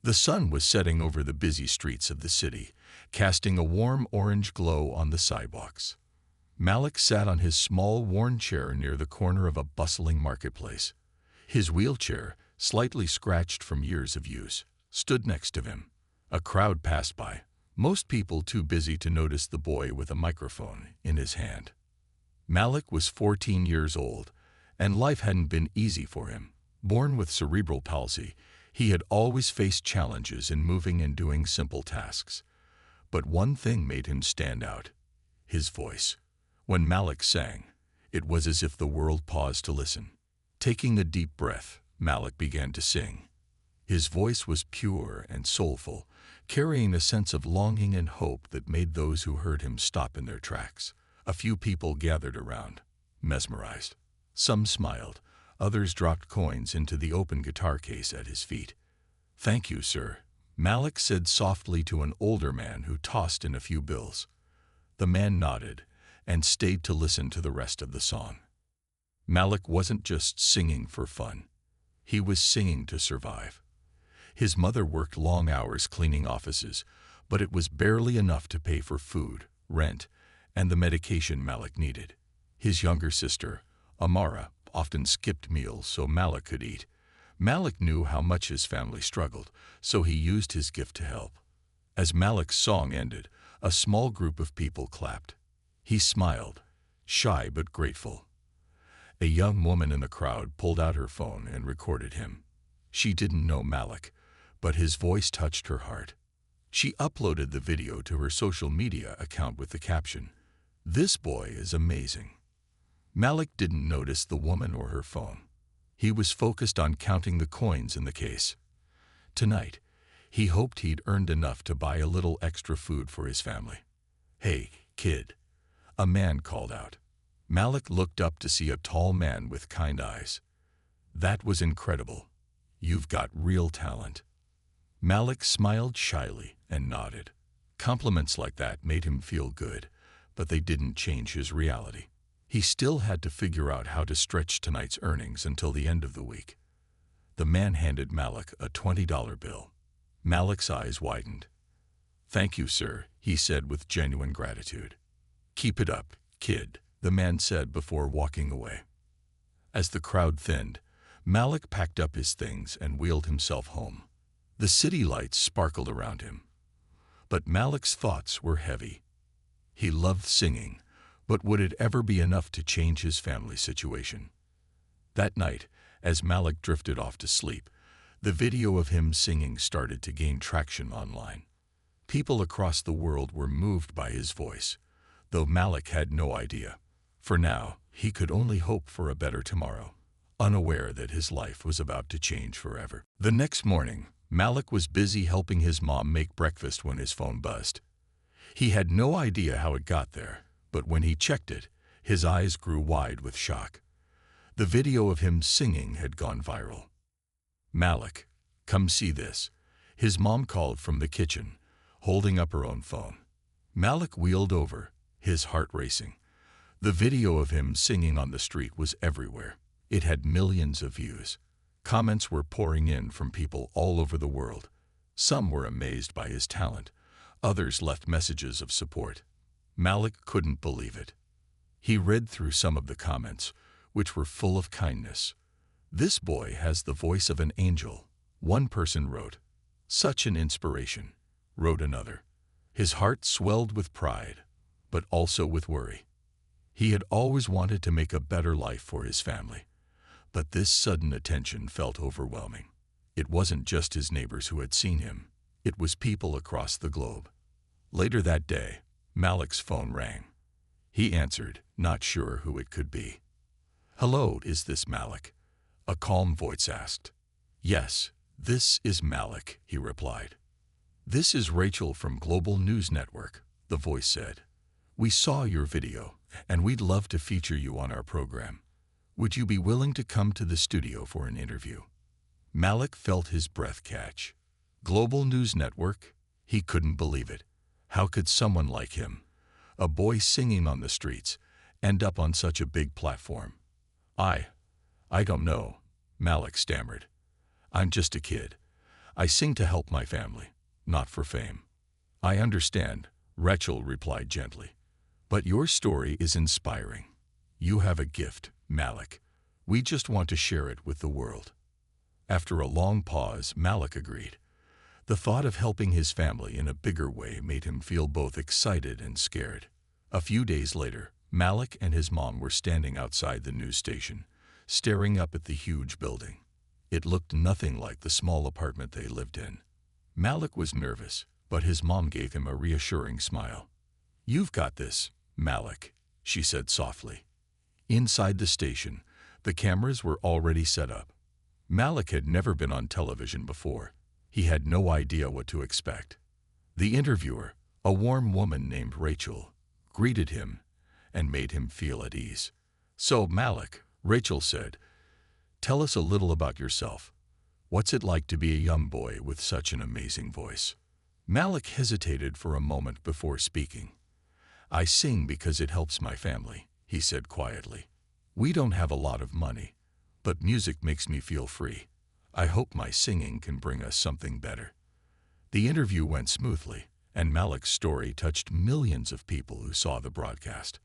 The sun was setting over the busy streets of the city, casting a warm orange glow on the sidewalks. Malik sat on his small, worn chair near the corner of a bustling marketplace. His wheelchair, slightly scratched from years of use, stood next to him. A crowd passed by, most people too busy to notice the boy with a microphone in his hand. Malik was 14 years old, and life hadn't been easy for him. Born with cerebral palsy, he had always faced challenges in moving and doing simple tasks. But one thing made him stand out: his voice. When Malik sang, it was as if the world paused to listen. Taking a deep breath, Malik began to sing. His voice was pure and soulful, carrying a sense of longing and hope that made those who heard him stop in their tracks. A few people gathered around, mesmerized. Some smiled, others dropped coins into the open guitar case at his feet. "Thank you, sir," Malik said softly to an older man who tossed in a few bills. The man nodded and stayed to listen to the rest of the song. Malik wasn't just singing for fun. He was singing to survive. His mother worked long hours cleaning offices, but it was barely enough to pay for food, rent, and the medication Malik needed. His younger sister, Amara, often skipped meals so Malik could eat. Malik knew how much his family struggled, so he used his gift to help. As Malik's song ended, a small group of people clapped. He smiled, shy but grateful. A young woman in the crowd pulled out her phone and recorded him. She didn't know Malik, but his voice touched her heart. She uploaded the video to her social media account with the caption, "This boy is amazing." Malik didn't notice the woman or her phone. He was focused on counting the coins in the case. Tonight, he hoped he'd earned enough to buy a little extra food for his family. "Hey, kid," a man called out. Malik looked up to see a tall man with kind eyes. "That was incredible. You've got real talent." Malik smiled shyly and nodded. Compliments like that made him feel good, but they didn't change his reality. He still had to figure out how to stretch tonight's earnings until the end of the week. The man handed Malik a $20 bill. Malik's eyes widened. "Thank you, sir," he said with genuine gratitude. "Keep it up, kid," the man said before walking away. As the crowd thinned, Malik packed up his things and wheeled himself home. The city lights sparkled around him. But Malik's thoughts were heavy. He loved singing, but would it ever be enough to change his family situation? That night, as Malik drifted off to sleep, the video of him singing started to gain traction online. People across the world were moved by his voice, though Malik had no idea. For now, he could only hope for a better tomorrow, unaware that his life was about to change forever. The next morning, Malik was busy helping his mom make breakfast when his phone buzzed. He had no idea how it got there, but when he checked it, his eyes grew wide with shock. The video of him singing had gone viral. "Malik, come see this," his mom called from the kitchen, holding up her own phone. Malik wheeled over, his heart racing. The video of him singing on the street was everywhere. It had millions of views. Comments were pouring in from people all over the world. Some were amazed by his talent. Others left messages of support. Malik couldn't believe it. He read through some of the comments, which were full of kindness. "This boy has the voice of an angel," one person wrote. "Such an inspiration," wrote another. His heart swelled with pride, but also with worry. He had always wanted to make a better life for his family, but this sudden attention felt overwhelming. It wasn't just his neighbors who had seen him. It was people across the globe. Later that day, Malik's phone rang. He answered, not sure who it could be. "Hello, is this Malik?" a calm voice asked. "Yes, this is Malik," he replied. "This is Rachel from Global News Network," the voice said. "We saw your video, and we'd love to feature you on our program. Would you be willing to come to the studio for an interview?" Malik felt his breath catch. Global News Network? He couldn't believe it. How could someone like him, a boy singing on the streets, end up on such a big platform? I don't know," Malik stammered. "I'm just a kid. I sing to help my family, not for fame. I understand, Rachel replied gently. But your story is inspiring. You have a gift, Malik. We just want to share it with the world. After a long pause, Malik agreed. The thought of helping his family in a bigger way made him feel both excited and scared. A few days later, Malik and his mom were standing outside the news station, staring up at the huge building. It looked nothing like the small apartment they lived in. Malik was nervous, but his mom gave him a reassuring smile. "You've got this, Malik," she said softly. Inside the station, the cameras were already set up. Malik had never been on television before. He had no idea what to expect. The interviewer, a warm woman named Rachel, greeted him and made him feel at ease. "So, Malik," Rachel said, "tell us a little about yourself. What's it like to be a young boy with such an amazing voice?" Malik hesitated for a moment before speaking. "I sing because it helps my family," he said quietly. "We don't have a lot of money, but music makes me feel free. I hope my singing can bring us something better." The interview went smoothly, and Malik's story touched millions of people who saw the broadcast.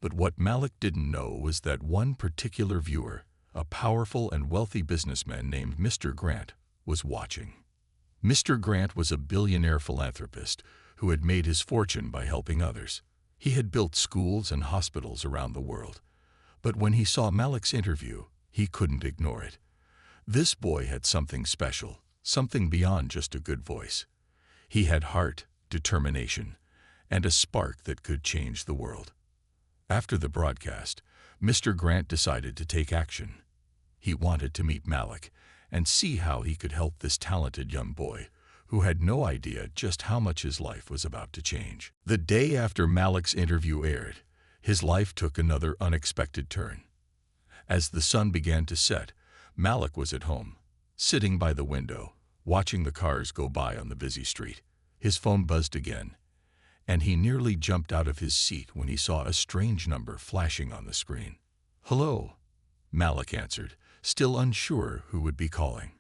But what Malik didn't know was that one particular viewer, a powerful and wealthy businessman named Mr. Grant, was watching. Mr. Grant was a billionaire philanthropist who had made his fortune by helping others. He had built schools and hospitals around the world. But when he saw Malik's interview, he couldn't ignore it. This boy had something special, something beyond just a good voice. He had heart, determination, and a spark that could change the world. After the broadcast, Mr. Grant decided to take action. He wanted to meet Malik and see how he could help this talented young boy who had no idea just how much his life was about to change. The day after Malik's interview aired, his life took another unexpected turn. As the sun began to set, Malik was at home, sitting by the window, watching the cars go by on the busy street. His phone buzzed again, and he nearly jumped out of his seat when he saw a strange number flashing on the screen. "Hello," Malik answered, still unsure who would be calling.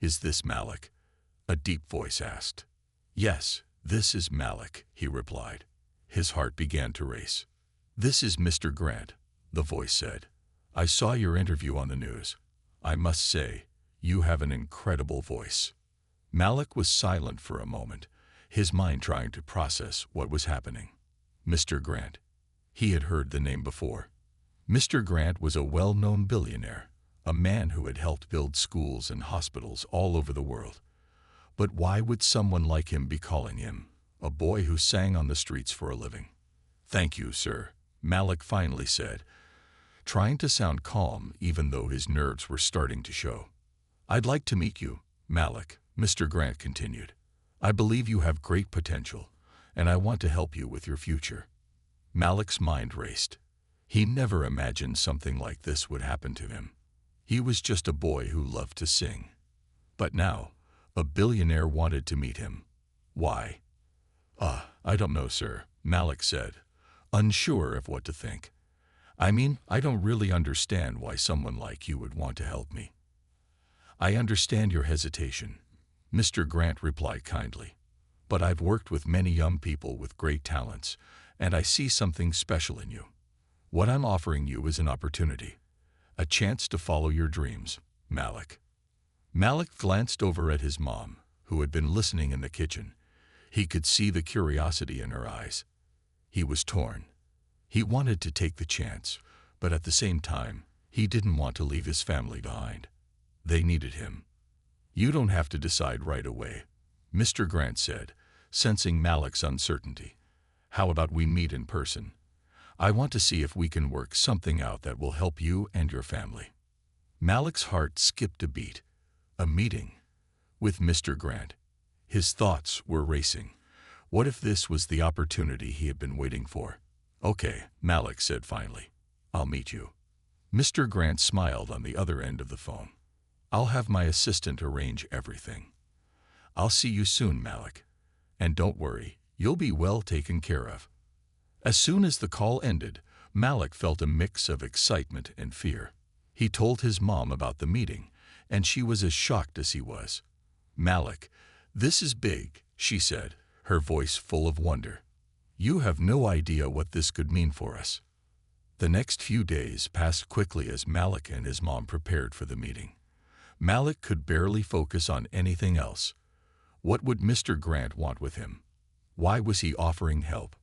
"Is this Malik?" a deep voice asked. "Yes, this is Malik," he replied. His heart began to race. "This is Mr. Grant," the voice said. "I saw your interview on the news. I must say, you have an incredible voice." Malik was silent for a moment, his mind trying to process what was happening. Mr. Grant. He had heard the name before. Mr. Grant was a well-known billionaire, a man who had helped build schools and hospitals all over the world. But why would someone like him be calling him, a boy who sang on the streets for a living? "Thank you, sir," Malik finally said, trying to sound calm even though his nerves were starting to show. "I'd like to meet you, Malik," Mr. Grant continued. "I believe you have great potential, and I want to help you with your future." Malik's mind raced. He never imagined something like this would happen to him. He was just a boy who loved to sing. But now, a billionaire wanted to meet him. Why? I don't know, sir," Malik said, unsure of what to think. "I mean, I don't really understand why someone like you would want to help me." "I understand your hesitation," Mr. Grant replied kindly. "But I've worked with many young people with great talents, and I see something special in you. What I'm offering you is an opportunity, a chance to follow your dreams, Malik." Malik glanced over at his mom, who had been listening in the kitchen. He could see the curiosity in her eyes. He was torn. He wanted to take the chance, but at the same time, he didn't want to leave his family behind. They needed him. "You don't have to decide right away," Mr. Grant said, sensing Malik's uncertainty. "How about we meet in person? I want to see if we can work something out that will help you and your family." Malik's heart skipped a beat. A meeting with Mr. Grant. His thoughts were racing. What if this was the opportunity he had been waiting for? "Okay," Malik said finally. "I'll meet you." Mr. Grant smiled on the other end of the phone. "I'll have my assistant arrange everything. I'll see you soon, Malik. And don't worry, you'll be well taken care of." As soon as the call ended, Malik felt a mix of excitement and fear. He told his mom about the meeting, and she was as shocked as he was. "Malik, this is big," she said, her voice full of wonder. "You have no idea what this could mean for us." The next few days passed quickly as Malik and his mom prepared for the meeting. Malik could barely focus on anything else. What would Mr. Grant want with him? Why was he offering help?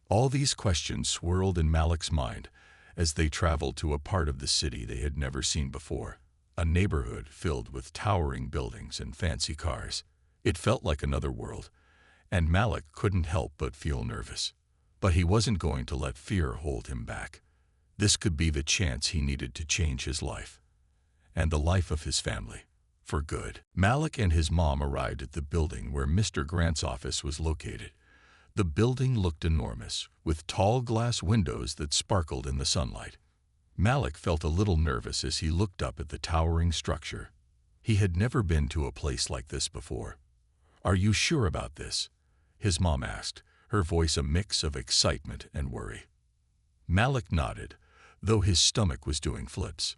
All these questions swirled in Malik's mind as they traveled to a part of the city they had never seen before, a neighborhood filled with towering buildings and fancy cars. It felt like another world, and Malik couldn't help but feel nervous. But he wasn't going to let fear hold him back. This could be the chance he needed to change his life, and the life of his family, for good. Malik and his mom arrived at the building where Mr. Grant's office was located. The building looked enormous, with tall glass windows that sparkled in the sunlight. Malik felt a little nervous as he looked up at the towering structure. He had never been to a place like this before. "Are you sure about this?" his mom asked, her voice a mix of excitement and worry. Malik nodded, though his stomach was doing flips.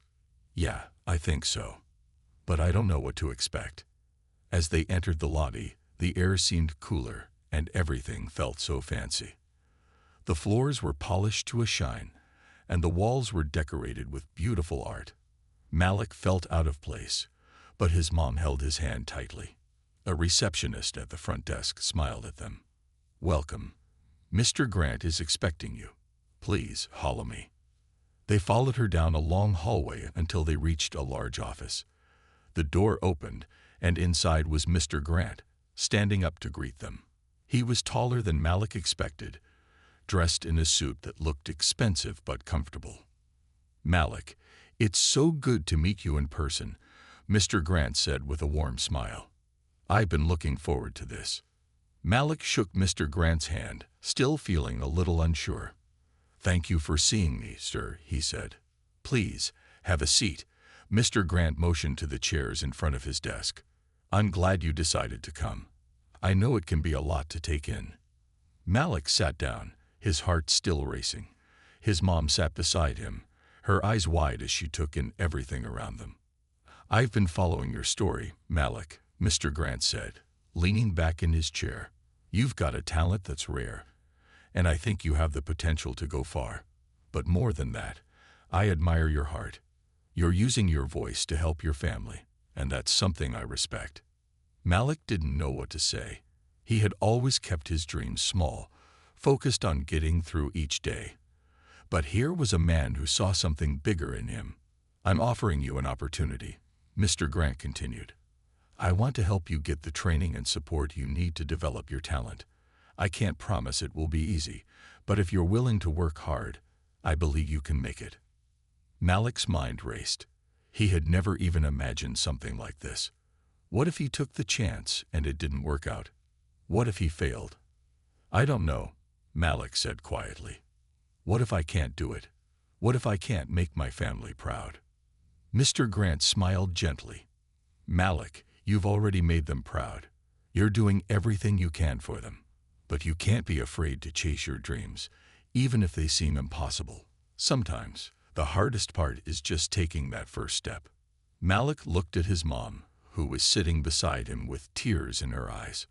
"Yeah, I think so. But I don't know what to expect." As they entered the lobby, the air seemed cooler, and everything felt so fancy. The floors were polished to a shine, and the walls were decorated with beautiful art. Malik felt out of place, but his mom held his hand tightly. A receptionist at the front desk smiled at them. "Welcome. Mr. Grant is expecting you. Please follow me." They followed her down a long hallway until they reached a large office. The door opened, and inside was Mr. Grant, standing up to greet them. He was taller than Malik expected, dressed in a suit that looked expensive but comfortable. "Malik, it's so good to meet you in person," Mr. Grant said with a warm smile. "I've been looking forward to this." Malik shook Mr. Grant's hand, still feeling a little unsure. "Thank you for seeing me, sir," he said. "Please, have a seat." Mr. Grant motioned to the chairs in front of his desk. "I'm glad you decided to come. I know it can be a lot to take in." Malik sat down, his heart still racing. His mom sat beside him, her eyes wide as she took in everything around them. "I've been following your story, Malik," Mr. Grant said, leaning back in his chair. "You've got a talent that's rare, and I think you have the potential to go far. But more than that, I admire your heart. You're using your voice to help your family, and that's something I respect." Malik didn't know what to say. He had always kept his dreams small, focused on getting through each day. But here was a man who saw something bigger in him. "I'm offering you an opportunity," Mr. Grant continued. "I want to help you get the training and support you need to develop your talent. I can't promise it will be easy, but if you're willing to work hard, I believe you can make it." Malik's mind raced. He had never even imagined something like this. What if he took the chance and it didn't work out? What if he failed? "I don't know," Malik said quietly. "What if I can't do it? What if I can't make my family proud?" Mr. Grant smiled gently. "Malik, you've already made them proud. You're doing everything you can for them. But you can't be afraid to chase your dreams, even if they seem impossible. Sometimes, the hardest part is just taking that first step." Malik looked at his mom, who was sitting beside him with tears in her eyes.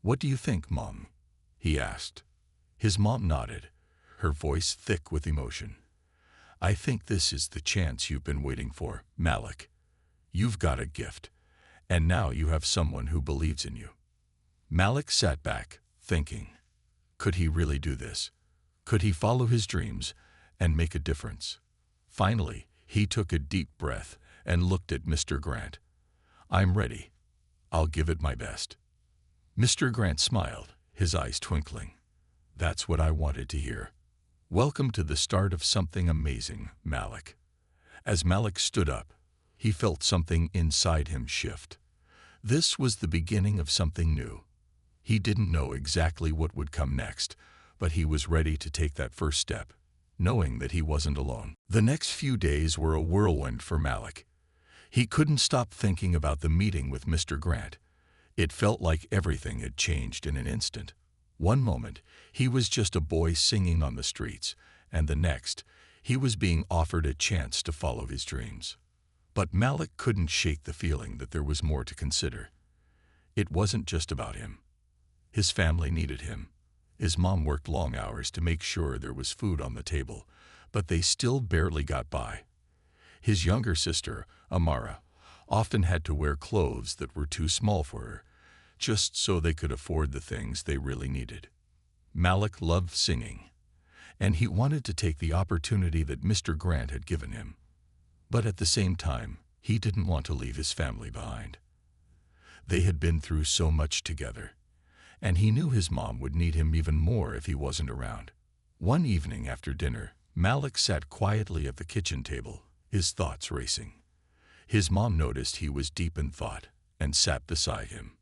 "What do you think, Mom?" he asked. His mom nodded, her voice thick with emotion. "I think this is the chance you've been waiting for, Malik. You've got a gift, and now you have someone who believes in you." Malik sat back, thinking. Could he really do this? Could he follow his dreams and make a difference? Finally, he took a deep breath and looked at Mr. Grant. "I'm ready. I'll give it my best." Mr. Grant smiled, his eyes twinkling. "That's what I wanted to hear. Welcome to the start of something amazing, Malik." As Malik stood up, he felt something inside him shift. This was the beginning of something new. He didn't know exactly what would come next, but he was ready to take that first step, knowing that he wasn't alone. The next few days were a whirlwind for Malik. He couldn't stop thinking about the meeting with Mr. Grant. It felt like everything had changed in an instant. One moment, he was just a boy singing on the streets, and the next, he was being offered a chance to follow his dreams. But Malik couldn't shake the feeling that there was more to consider. It wasn't just about him. His family needed him. His mom worked long hours to make sure there was food on the table, but they still barely got by. His younger sister, Amara, often had to wear clothes that were too small for her, just so they could afford the things they really needed. Malik loved singing, and he wanted to take the opportunity that Mr. Grant had given him. But at the same time, he didn't want to leave his family behind. They had been through so much together, and he knew his mom would need him even more if he wasn't around. One evening after dinner, Malik sat quietly at the kitchen table, his thoughts racing. His mom noticed he was deep in thought and sat beside him.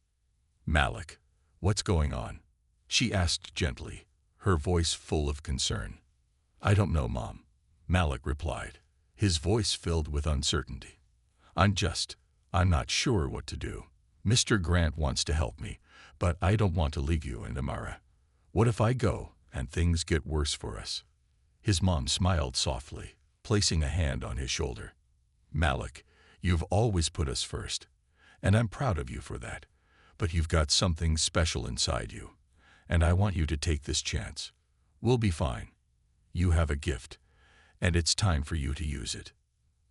"Malik, what's going on?" she asked gently, her voice full of concern. "I don't know, Mom," Malik replied, his voice filled with uncertainty. I'm not sure what to do. Mr. Grant wants to help me, but I don't want to leave you and Amara. What if I go and things get worse for us?" His mom smiled softly, placing a hand on his shoulder. "Malik, you've always put us first, and I'm proud of you for that. But you've got something special inside you, and I want you to take this chance. We'll be fine. You have a gift, and it's time for you to use it."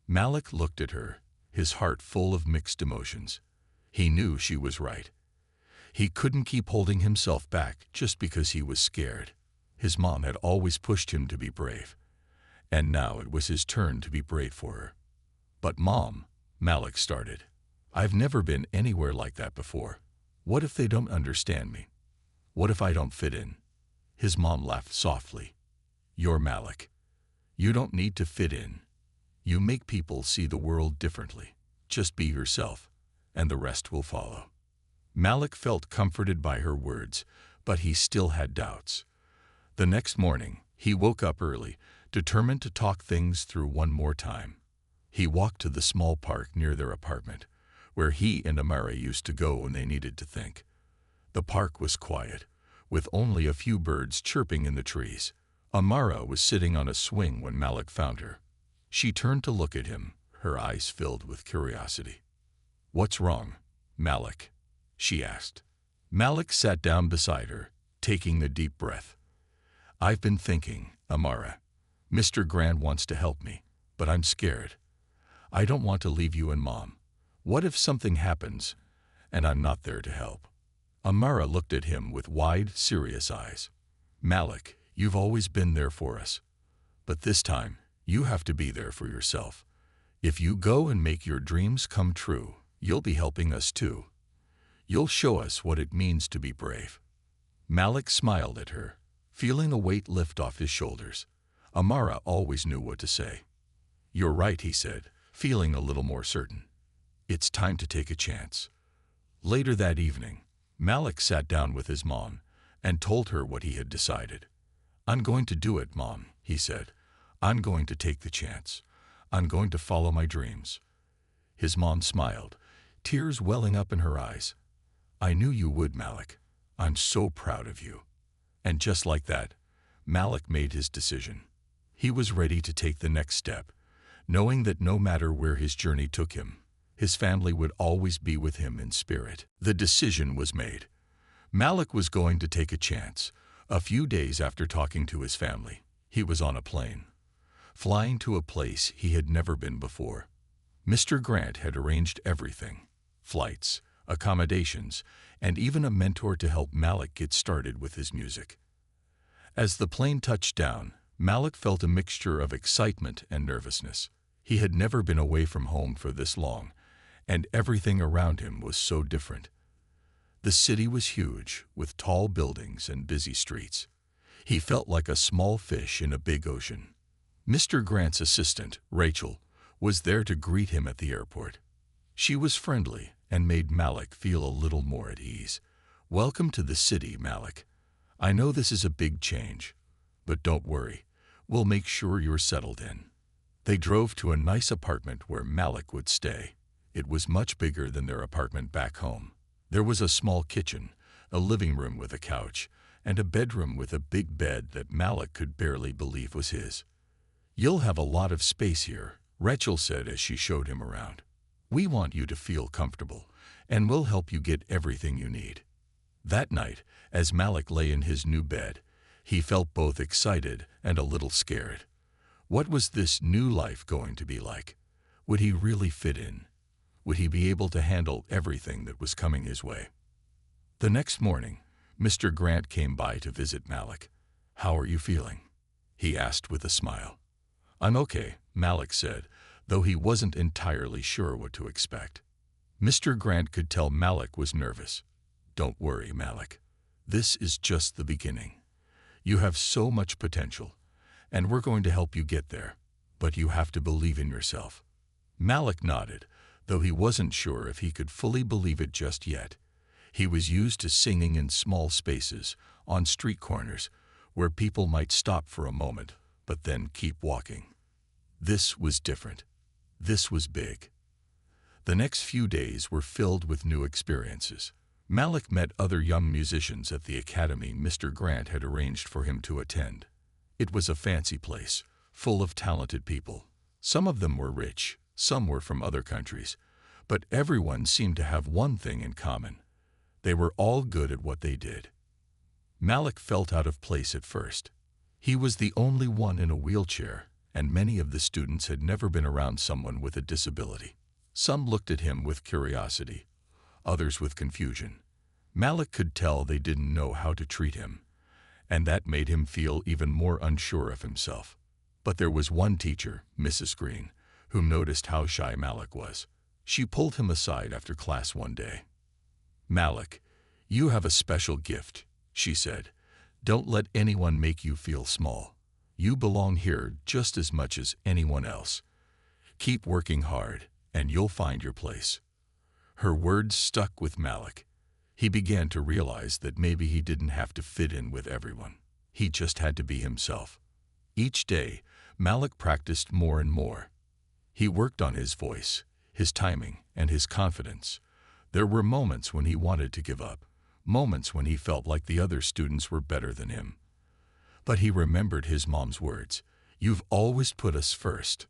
Malik looked at her, his heart full of mixed emotions. He knew she was right. He couldn't keep holding himself back just because he was scared. His mom had always pushed him to be brave, and now it was his turn to be brave for her. "But Mom," Malik started, "I've never been anywhere like that before. What if they don't understand me? What if I don't fit in?" His mom laughed softly. "You're Malik. You don't need to fit in. You make people see the world differently. Just be yourself, and the rest will follow." Malik felt comforted by her words, but he still had doubts. The next morning, he woke up early, determined to talk things through one more time. He walked to the small park near their apartment, where he and Amara used to go when they needed to think. The park was quiet, with only a few birds chirping in the trees. Amara was sitting on a swing when Malik found her. She turned to look at him, her eyes filled with curiosity. "What's wrong, Malik?" she asked. Malik sat down beside her, taking a deep breath. "I've been thinking, Amara. Mr. Grant wants to help me, but I'm scared. I don't want to leave you and Mom. What if something happens, and I'm not there to help?" Amara looked at him with wide, serious eyes. "Malik, you've always been there for us. But this time, you have to be there for yourself. If you go and make your dreams come true, you'll be helping us too. You'll show us what it means to be brave." Malik smiled at her, feeling a weight lift off his shoulders. Amara always knew what to say. "You're right," he said, feeling a little more certain. "It's time to take a chance." Later that evening, Malik sat down with his mom and told her what he had decided. "I'm going to do it, Mom," he said. "I'm going to take the chance. I'm going to follow my dreams." His mom smiled, tears welling up in her eyes. "I knew you would, Malik. I'm so proud of you." And just like that, Malik made his decision. He was ready to take the next step, knowing that no matter where his journey took him, his family would always be with him in spirit. The decision was made. Malik was going to take a chance. A few days after talking to his family, he was on a plane, flying to a place he had never been before. Mr. Grant had arranged everything: flights, accommodations, and even a mentor to help Malik get started with his music. As the plane touched down, Malik felt a mixture of excitement and nervousness. He had never been away from home for this long, and everything around him was so different. The city was huge, with tall buildings and busy streets. He felt like a small fish in a big ocean. Mr. Grant's assistant, Rachel, was there to greet him at the airport. She was friendly and made Malik feel a little more at ease. "Welcome to the city, Malik. I know this is a big change, but don't worry, we'll make sure you're settled in." They drove to a nice apartment where Malik would stay. It was much bigger than their apartment back home. There was a small kitchen, a living room with a couch, and a bedroom with a big bed that Malik could barely believe was his. "You'll have a lot of space here," Rachel said as she showed him around. "We want you to feel comfortable, and we'll help you get everything you need." That night, as Malik lay in his new bed, he felt both excited and a little scared. What was this new life going to be like? Would he really fit in? Would he be able to handle everything that was coming his way? The next morning, Mr. Grant came by to visit Malik. "How are you feeling?" he asked with a smile. "I'm okay," Malik said, though he wasn't entirely sure what to expect. Mr. Grant could tell Malik was nervous. "Don't worry, Malik. This is just the beginning. You have so much potential, and we're going to help you get there, but you have to believe in yourself." Malik nodded, though he wasn't sure if he could fully believe it just yet. He was used to singing in small spaces, on street corners, where people might stop for a moment, but then keep walking. This was different. This was big. The next few days were filled with new experiences. Malik met other young musicians at the academy Mr. Grant had arranged for him to attend. It was a fancy place, full of talented people. Some of them were rich, some were from other countries, but everyone seemed to have one thing in common. They were all good at what they did. Malik felt out of place at first. He was the only one in a wheelchair, and many of the students had never been around someone with a disability. Some looked at him with curiosity, others with confusion. Malik could tell they didn't know how to treat him, and that made him feel even more unsure of himself. But there was one teacher, Mrs. Green, who noticed how shy Malik was. She pulled him aside after class one day. "Malik, you have a special gift," she said. "Don't let anyone make you feel small. You belong here just as much as anyone else. Keep working hard, and you'll find your place." Her words stuck with Malik. He began to realize that maybe he didn't have to fit in with everyone. He just had to be himself. Each day, Malik practiced more and more. He worked on his voice, his timing, and his confidence. There were moments when he wanted to give up, moments when he felt like the other students were better than him. But he remembered his mom's words, "You've always put us first.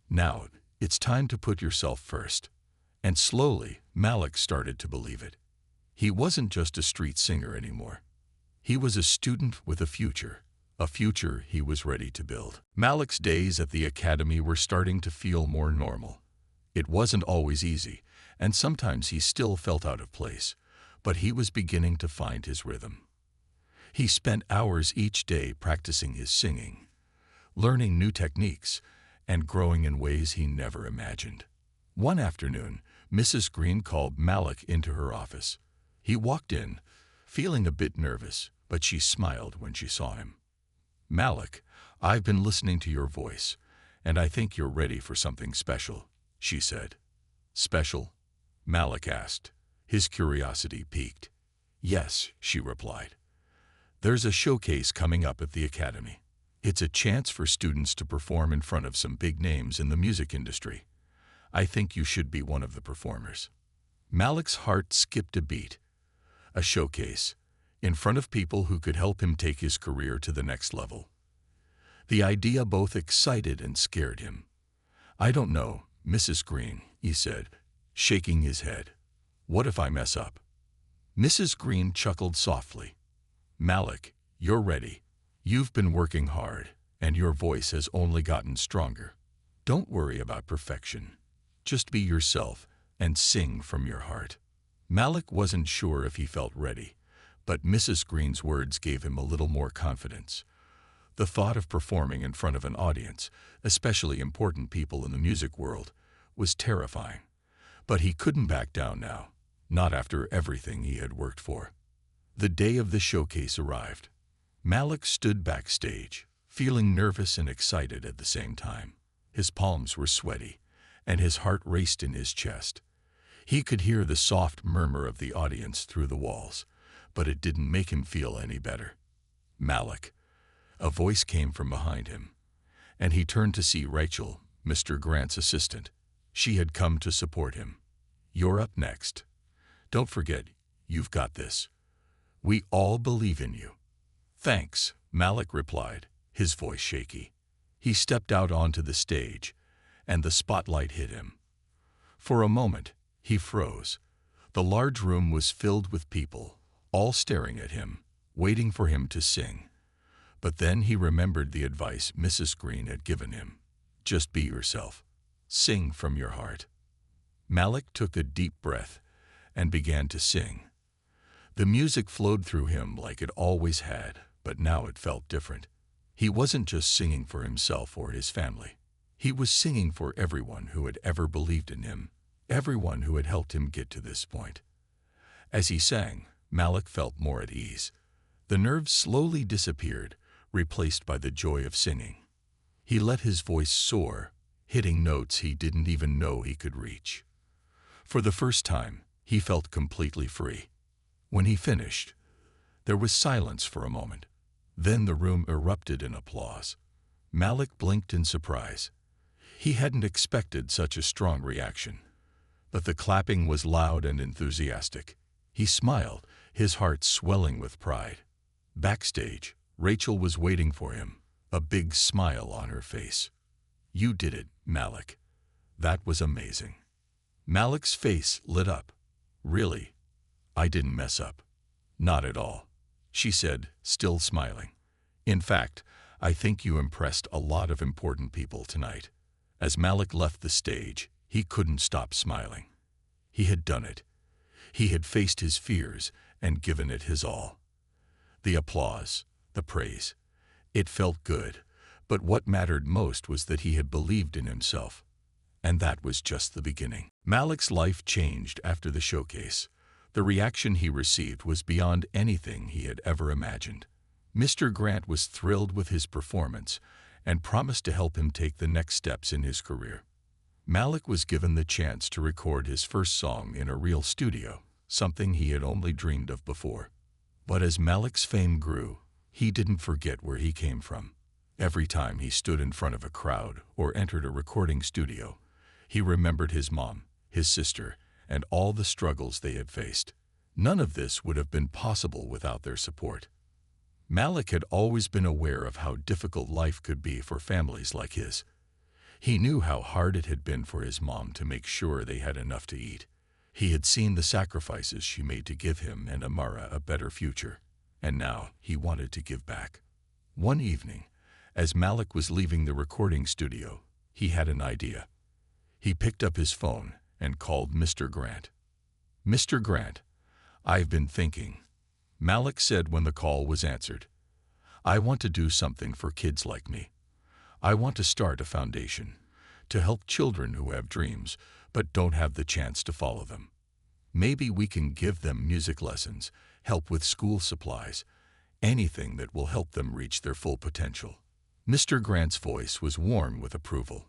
Now, it's time to put yourself first." And slowly, Malik started to believe it. He wasn't just a street singer anymore. He was a student with a future he was ready to build. Malik's days at the academy were starting to feel more normal. It wasn't always easy, and sometimes he still felt out of place, but he was beginning to find his rhythm. He spent hours each day practicing his singing, learning new techniques, and growing in ways he never imagined. One afternoon, Mrs. Green called Malik into her office. He walked in, feeling a bit nervous, but she smiled when she saw him. "Malik, I've been listening to your voice, and I think you're ready for something special," she said. "Special?" Malik asked, his curiosity piqued. "Yes," she replied. "There's a showcase coming up at the academy. It's a chance for students to perform in front of some big names in the music industry. I think you should be one of the performers." Malik's heart skipped a beat. A showcase, in front of people who could help him take his career to the next level. The idea both excited and scared him. "I don't know, Mrs. Green," he said, shaking his head. "What if I mess up?" Mrs. Green chuckled softly. "Malik, you're ready. You've been working hard, and your voice has only gotten stronger. Don't worry about perfection. Just be yourself and sing from your heart." Malik wasn't sure if he felt ready, but Mrs. Green's words gave him a little more confidence. The thought of performing in front of an audience, especially important people in the music world, was terrifying. But he couldn't back down now, not after everything he had worked for. The day of the showcase arrived. Malik stood backstage, feeling nervous and excited at the same time. His palms were sweaty, and his heart raced in his chest. He could hear the soft murmur of the audience through the walls, but it didn't make him feel any better. "Malik." A voice came from behind him, and he turned to see Rachel, Mr. Grant's assistant. She had come to support him. "You're up next. Don't forget, you've got this. We all believe in you." "Thanks," Malik replied, his voice shaky. He stepped out onto the stage, and the spotlight hit him. For a moment, he froze. The large room was filled with people, all staring at him, waiting for him to sing. But then he remembered the advice Mrs. Green had given him. Just be yourself. Sing from your heart. Malik took a deep breath and began to sing. The music flowed through him like it always had, but now it felt different. He wasn't just singing for himself or his family. He was singing for everyone who had ever believed in him, everyone who had helped him get to this point. As he sang, Malik felt more at ease. The nerves slowly disappeared, replaced by the joy of singing. He let his voice soar, hitting notes he didn't even know he could reach. For the first time, he felt completely free. When he finished, there was silence for a moment. Then the room erupted in applause. Malik blinked in surprise. He hadn't expected such a strong reaction. But the clapping was loud and enthusiastic. He smiled, his heart swelling with pride. Backstage, Rachel was waiting for him, a big smile on her face. "You did it, Malik. That was amazing." Malik's face lit up. "Really? I didn't mess up." "Not at all," she said, still smiling. "In fact, I think you impressed a lot of important people tonight." As Malik left the stage, he couldn't stop smiling. He had done it. He had faced his fears and given it his all. The applause, the praise. It felt good, but what mattered most was that he had believed in himself. And that was just the beginning. Malik's life changed after the showcase. The reaction he received was beyond anything he had ever imagined. Mr. Grant was thrilled with his performance and promised to help him take the next steps in his career. Malik was given the chance to record his first song in a real studio, something he had only dreamed of before. But as Malik's fame grew, he didn't forget where he came from. Every time he stood in front of a crowd or entered a recording studio, he remembered his mom, his sister, and all the struggles they had faced. None of this would have been possible without their support. Malik had always been aware of how difficult life could be for families like his. He knew how hard it had been for his mom to make sure they had enough to eat. He had seen the sacrifices she made to give him and Amara a better future, and now he wanted to give back. One evening, as Malik was leaving the recording studio, he had an idea. He picked up his phone and called Mr. Grant. "Mr. Grant, I've been thinking," Malik said when the call was answered. "I want to do something for kids like me. I want to start a foundation to help children who have dreams but don't have the chance to follow them. Maybe we can give them music lessons, help with school supplies, anything that will help them reach their full potential." Mr. Grant's voice was warm with approval.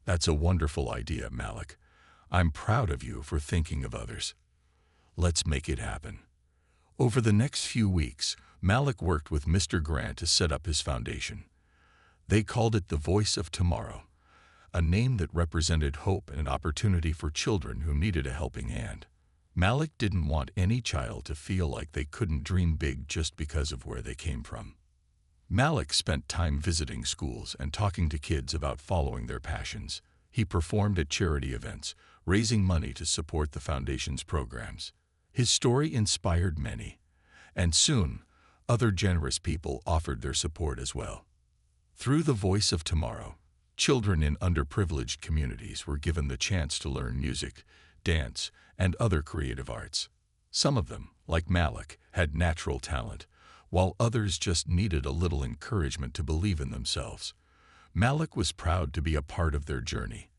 "That's a wonderful idea, Malik. I'm proud of you for thinking of others. Let's make it happen." Over the next few weeks, Malik worked with Mr. Grant to set up his foundation. They called it the Voice of Tomorrow, a name that represented hope and opportunity for children who needed a helping hand. Malik didn't want any child to feel like they couldn't dream big just because of where they came from. Malik spent time visiting schools and talking to kids about following their passions. He performed at charity events, raising money to support the foundation's programs. His story inspired many, and soon, other generous people offered their support as well. Through the Voice of Tomorrow, children in underprivileged communities were given the chance to learn music, dance, and other creative arts. Some of them, like Malik, had natural talent, while others just needed a little encouragement to believe in themselves. Malik was proud to be a part of their journey,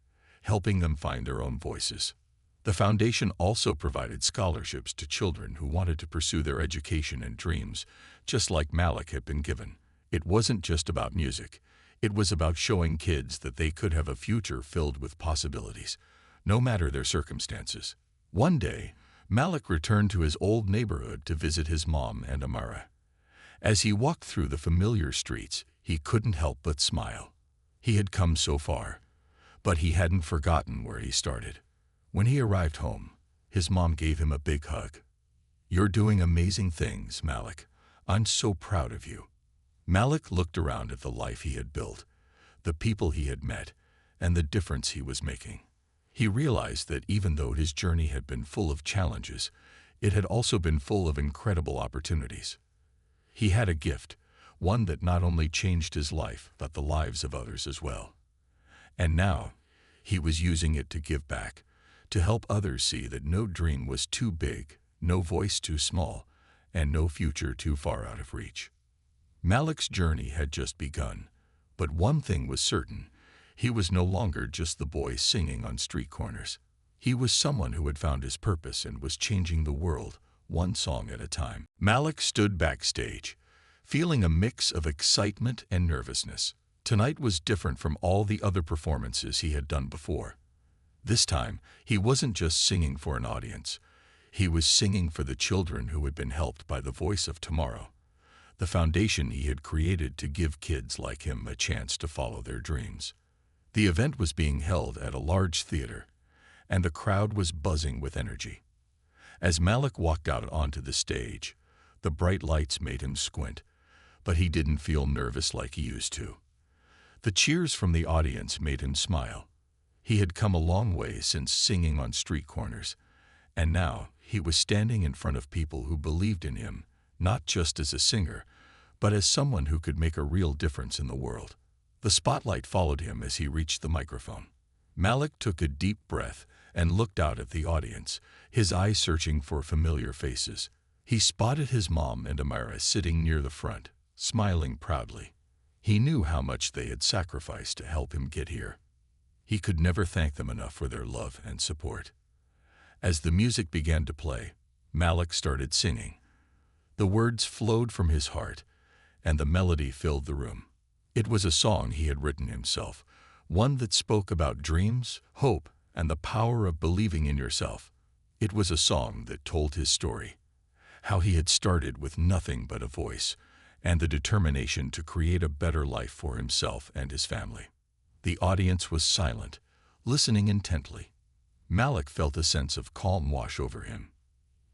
helping them find their own voices. The foundation also provided scholarships to children who wanted to pursue their education and dreams, just like Malik had been given. It wasn't just about music. It was about showing kids that they could have a future filled with possibilities, no matter their circumstances. One day, Malik returned to his old neighborhood to visit his mom and Amara. As he walked through the familiar streets, he couldn't help but smile. He had come so far, but he hadn't forgotten where he started. When he arrived home, his mom gave him a big hug. "You're doing amazing things, Malik. I'm so proud of you." Malik looked around at the life he had built, the people he had met, and the difference he was making. He realized that even though his journey had been full of challenges, it had also been full of incredible opportunities. He had a gift, one that not only changed his life, but the lives of others as well. And now, he was using it to give back, to help others see that no dream was too big, no voice too small, and no future too far out of reach. Malik's journey had just begun, but one thing was certain: he was no longer just the boy singing on street corners. He was someone who had found his purpose and was changing the world, one song at a time. Malik stood backstage, feeling a mix of excitement and nervousness. Tonight was different from all the other performances he had done before. This time, he wasn't just singing for an audience. He was singing for the children who had been helped by the voice of tomorrow, the foundation he had created to give kids like him a chance to follow their dreams. The event was being held at a large theater, and the crowd was buzzing with energy. As Malik walked out onto the stage, the bright lights made him squint, but he didn't feel nervous like he used to. The cheers from the audience made him smile. He had come a long way since singing on street corners, and now he was standing in front of people who believed in him, not just as a singer, but as someone who could make a real difference in the world. The spotlight followed him as he reached the microphone. Malik took a deep breath and looked out at the audience, his eyes searching for familiar faces. He spotted his mom and Amira sitting near the front, smiling proudly. He knew how much they had sacrificed to help him get here. He could never thank them enough for their love and support. As the music began to play, Malik started singing. The words flowed from his heart, and the melody filled the room. It was a song he had written himself, one that spoke about dreams, hope, and the power of believing in yourself. It was a song that told his story, how he had started with nothing but a voice and the determination to create a better life for himself and his family. The audience was silent, listening intently. Malik felt a sense of calm wash over him.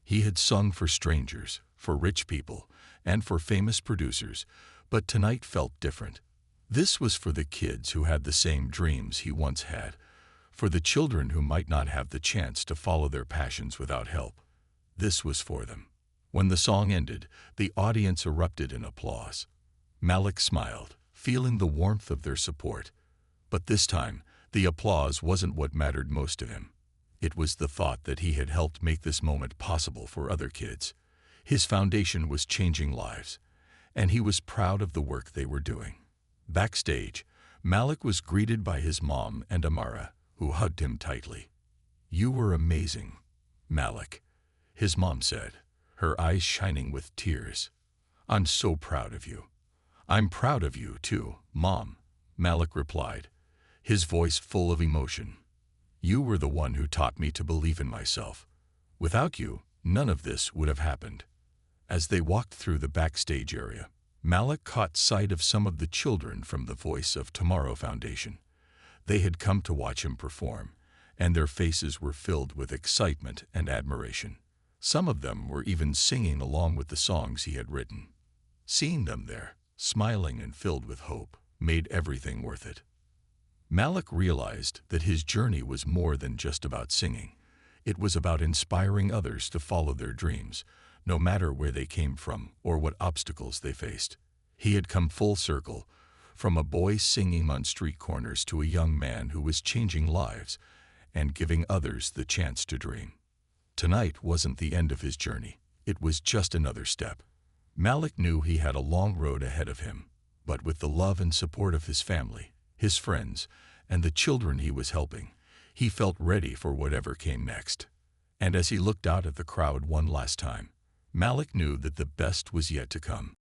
He had sung for strangers, for rich people, and for famous producers, but tonight felt different. This was for the kids who had the same dreams he once had, for the children who might not have the chance to follow their passions without help. This was for them. When the song ended, the audience erupted in applause. Malik smiled, feeling the warmth of their support. But this time, the applause wasn't what mattered most to him. It was the thought that he had helped make this moment possible for other kids. His foundation was changing lives, and he was proud of the work they were doing. Backstage, Malik was greeted by his mom and Amara, who hugged him tightly. "You were amazing, Malik," his mom said, her eyes shining with tears. "I'm so proud of you." "I'm proud of you too, Mom," Malik replied, his voice full of emotion. "You were the one who taught me to believe in myself. Without you, none of this would have happened." As they walked through the backstage area, Malik caught sight of some of the children from the Voice of Tomorrow Foundation. They had come to watch him perform, and their faces were filled with excitement and admiration. Some of them were even singing along with the songs he had written. Seeing them there, smiling and filled with hope, made everything worth it. Malik realized that his journey was more than just about singing. It was about inspiring others to follow their dreams, no matter where they came from or what obstacles they faced. He had come full circle, from a boy singing on street corners to a young man who was changing lives and giving others the chance to dream. Tonight wasn't the end of his journey. It was just another step. Malik knew he had a long road ahead of him, but with the love and support of his family, his friends, and the children he was helping, he felt ready for whatever came next. And as he looked out at the crowd one last time, Malik knew that the best was yet to come.